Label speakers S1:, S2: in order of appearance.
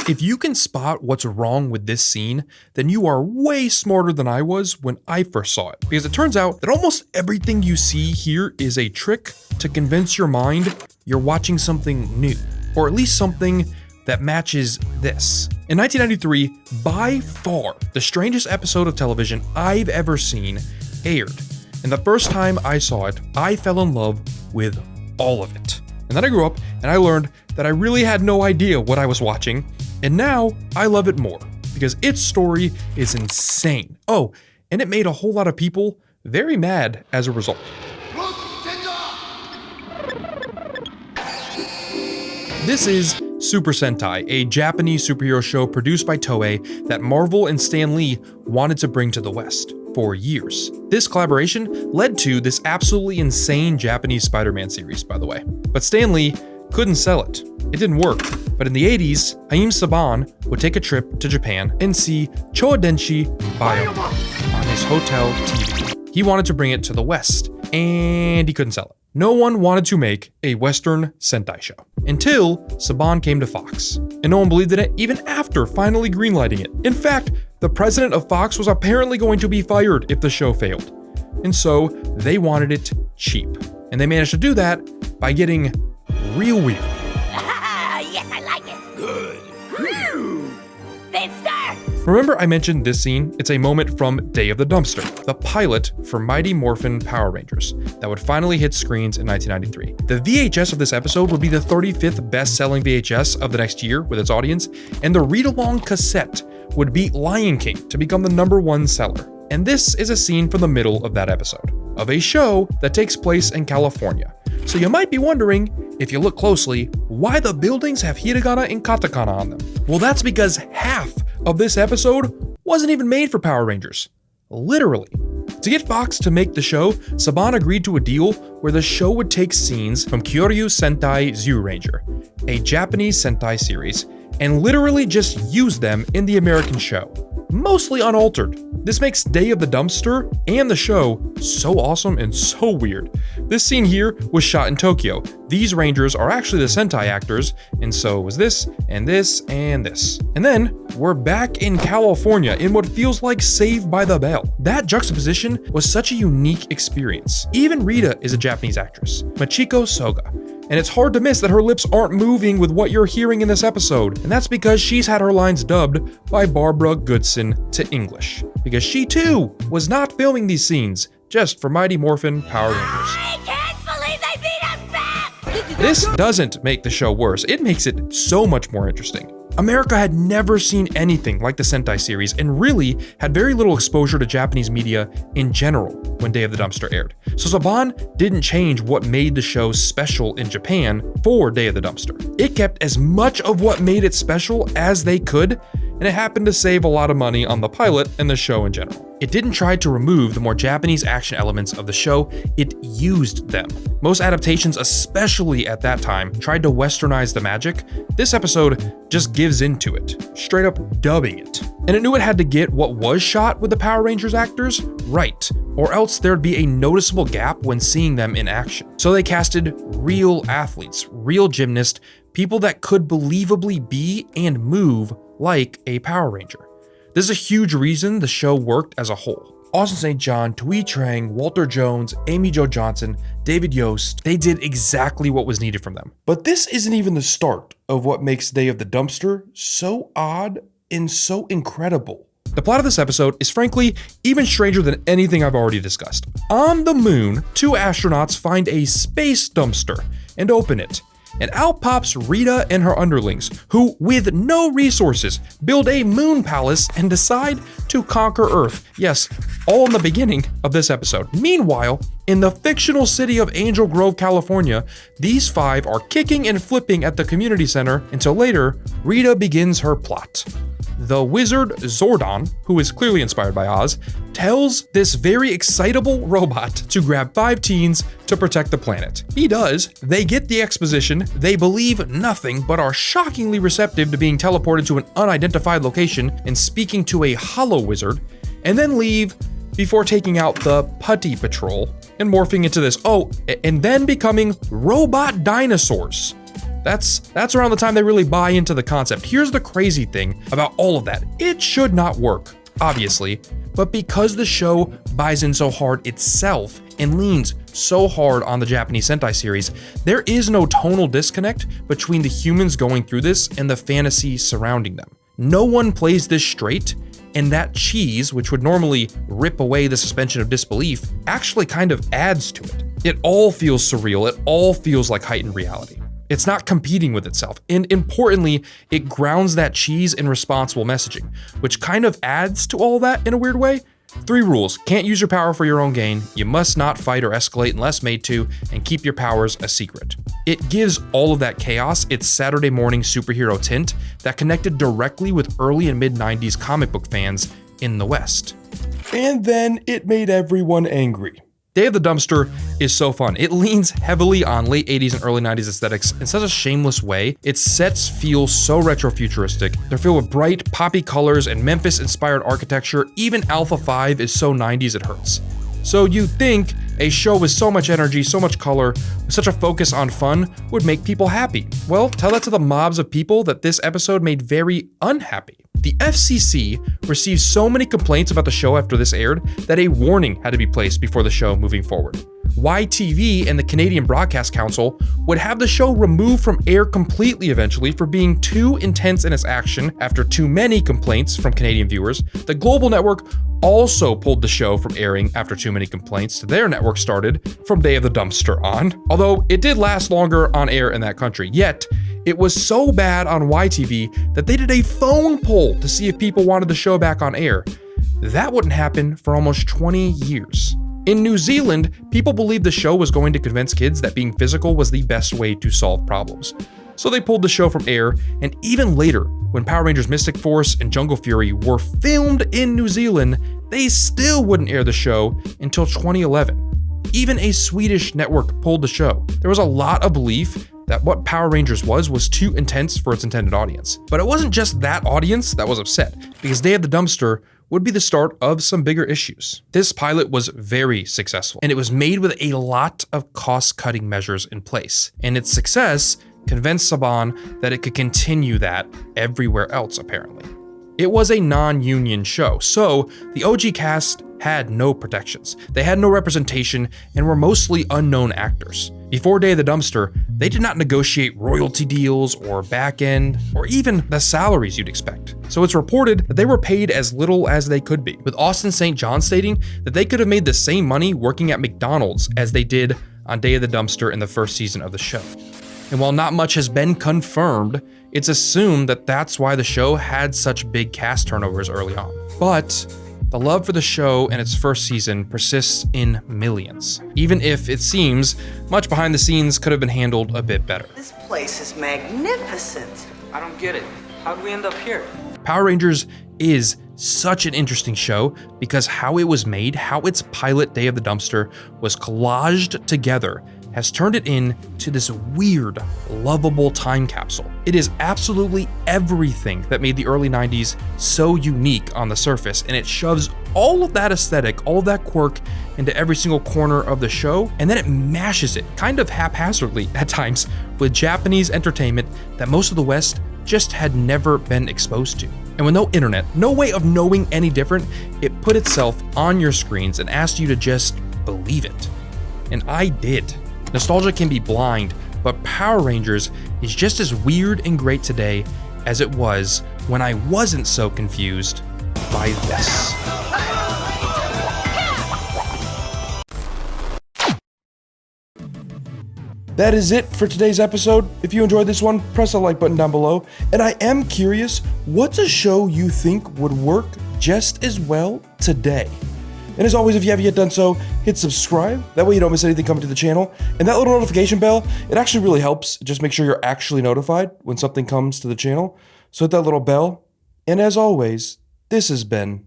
S1: If you can spot what's wrong with this scene, then you are way smarter than I was when I first saw it. Because it turns out that almost everything you see here is a trick to convince your mind you're watching something new, or at least something that matches this. In 1993, by far, the strangest episode of television I've ever seen aired. And the first time I saw it, I fell in love with all of it. And then I grew up and I learned that I really had no idea what I was watching. And now I love it more because its story is insane. Oh, and it made a whole lot of people very mad as a result. This is Super Sentai, a Japanese superhero show produced by Toei that Marvel and Stan Lee wanted to bring to the West for years. This collaboration led to this absolutely insane Japanese Spider-Man series, by the way. But Stan Lee couldn't sell it. It didn't work. But in the 80s, Haim Saban would take a trip to Japan and see Chodenshi Bayama on his hotel TV. He wanted to bring it to the West, and he couldn't sell it. No one wanted to make a Western Sentai show until Saban came to Fox. And no one believed in it even after finally greenlighting it. In fact, the president of Fox was apparently going to be fired if the show failed. And so they wanted it cheap. And they managed to do that by getting real weird.
S2: Yes, I like it. Good. Then start.
S1: Remember I mentioned this scene? It's a moment from Day of the Dumpster, the pilot for Mighty Morphin Power Rangers that would finally hit screens in 1993. The VHS of this episode would be the 35th best-selling VHS of the next year with its audience, and the read-along cassette would beat Lion King to become the #1 seller. And this is a scene from the middle of that episode, of a show that takes place in California. So you might be wondering, if you look closely, why the buildings have hiragana and katakana on them. Well, that's because half of this episode wasn't even made for Power Rangers. Literally. To get Fox to make the show, Saban agreed to a deal where the show would take scenes from Kyoryu Sentai Zyuranger, a Japanese Sentai series, and literally just use them in the American show. Mostly unaltered. This makes Day of the Dumpster and the show so awesome and so weird. This scene here was shot in Tokyo. These Rangers are actually the Sentai actors, and so was this, and this, and this. And then, we're back in California in what feels like Saved by the Bell. That juxtaposition was such a unique experience. Even Rita is a Japanese actress, Machiko Soga. And it's hard to miss that her lips aren't moving with what you're hearing in this episode. And that's because she's had her lines dubbed by Barbara Goodson to English. Because she too was not filming these scenes just for Mighty Morphin Power Rangers.
S2: I can't believe they beat us back!
S1: This doesn't make the show worse, it makes it so much more interesting. America had never seen anything like the Sentai series and really had very little exposure to Japanese media in general when Day of the Dumpster aired. So Saban didn't change what made the show special in Japan for Day of the Dumpster. It kept as much of what made it special as they could, and it happened to save a lot of money on the pilot and the show in general. It didn't try to remove the more Japanese action elements of the show, it used them. Most adaptations, especially at that time, tried to westernize the magic. This episode just gives into it, straight up dubbing it. And it knew it had to get what was shot with the Power Rangers actors right, or else there'd be a noticeable gap when seeing them in action. So they casted real athletes, real gymnasts, people that could believably be and move like a Power Ranger. This is a huge reason the show worked as a whole. Austin St. John, Tui Trang, Walter Jones, Amy Jo Johnson, David Yost, they did exactly what was needed from them. But this isn't even the start of what makes Day of the Dumpster so odd and so incredible. The plot of this episode is frankly even stranger than anything I've already discussed. On the moon, 2 astronauts find a space dumpster and open it. And out pops Rita and her underlings, who, with no resources, build a moon palace and decide to conquer Earth. Yes, all in the beginning of this episode. Meanwhile, in the fictional city of Angel Grove, California, these 5 are kicking and flipping at the community center until later, Rita begins her plot. The wizard Zordon, who is clearly inspired by Oz, tells this very excitable robot to grab 5 teens to protect the planet. He does, they get the exposition, they believe nothing but are shockingly receptive to being teleported to an unidentified location and speaking to a hollow wizard, and then leave before taking out the Putty Patrol and morphing into this, and then becoming robot dinosaurs That's around the time they really buy into the concept. Here's the crazy thing about all of that. It should not work, obviously, but because the show buys in so hard itself and leans so hard on the Japanese Sentai series, there is no tonal disconnect between the humans going through this and the fantasy surrounding them. No one plays this straight, and that cheese, which would normally rip away the suspension of disbelief, actually kind of adds to it. It all feels surreal, it all feels like heightened reality. It's not competing with itself, and importantly, it grounds that cheese in responsible messaging, which kind of adds to all that in a weird way. 3 rules: can't use your power for your own gain, you must not fight or escalate unless made to, and keep your powers a secret. It gives all of that chaos its Saturday morning superhero tint that connected directly with early and mid-90s comic book fans in the West. And then it made everyone angry. Day of the Dumpster is so fun. It leans heavily on late 80s and early 90s aesthetics in such a shameless way. Its sets feel so retro-futuristic. They're filled with bright, poppy colors and Memphis-inspired architecture. Even Alpha 5 is so 90s it hurts. So you'd think a show with so much energy, so much color, with such a focus on fun would make people happy. Well, tell that to the mobs of people that this episode made very unhappy. The FCC received so many complaints about the show after this aired that a warning had to be placed before the show moving forward. YTV and the Canadian Broadcast Council would have the show removed from air completely eventually for being too intense in its action after too many complaints from Canadian viewers. The Global Network also pulled the show from airing after too many complaints. Their network started from Day of the Dumpster on, although it did last longer on air in that country. Yet, it was so bad on YTV that they did a phone poll to see if people wanted the show back on air. That wouldn't happen for almost 20 years. In New Zealand, people believed the show was going to convince kids that being physical was the best way to solve problems. So they pulled the show from air, and even later, when Power Rangers Mystic Force and Jungle Fury were filmed in New Zealand, they still wouldn't air the show until 2011. Even a Swedish network pulled the show. There was a lot of belief that what Power Rangers was too intense for its intended audience. But it wasn't just that audience that was upset, because Day of the Dumpster would be the start of some bigger issues. This pilot was very successful, and it was made with a lot of cost-cutting measures in place. And its success convinced Saban that it could continue that everywhere else, apparently. It was a non-union show, so the OG cast had no protections. They had no representation and were mostly unknown actors. Before Day of the Dumpster, they did not negotiate royalty deals or back end, or even the salaries you'd expect. So it's reported that they were paid as little as they could be, with Austin St. John stating that they could have made the same money working at McDonald's as they did on Day of the Dumpster in the first season of the show. And while not much has been confirmed, it's assumed that that's why the show had such big cast turnovers early on. But the love for the show and its first season persists in millions, even if it seems much behind the scenes could have been handled a bit better.
S3: This place is magnificent.
S4: I don't get it. How'd we end up here?
S1: Power Rangers is such an interesting show because how it was made, how its pilot Day of the Dumpster was collaged together, has turned it into this weird, lovable time capsule. It is absolutely everything that made the early 90s so unique on the surface, and it shoves all of that aesthetic, all of that quirk into every single corner of the show, and then it mashes it, kind of haphazardly at times, with Japanese entertainment that most of the West just had never been exposed to. And with no internet, no way of knowing any different, it put itself on your screens and asked you to just believe it. And I did. Nostalgia can be blind, but Power Rangers is just as weird and great today as it was when I wasn't so confused by this. That is it for today's episode. If you enjoyed this one, press the like button down below. And I am curious, what's a show you think would work just as well today? And as always, if you haven't yet done so, hit subscribe. That way you don't miss anything coming to the channel. And that little notification bell, it actually really helps. Just make sure you're actually notified when something comes to the channel. So hit that little bell. And as always, this has been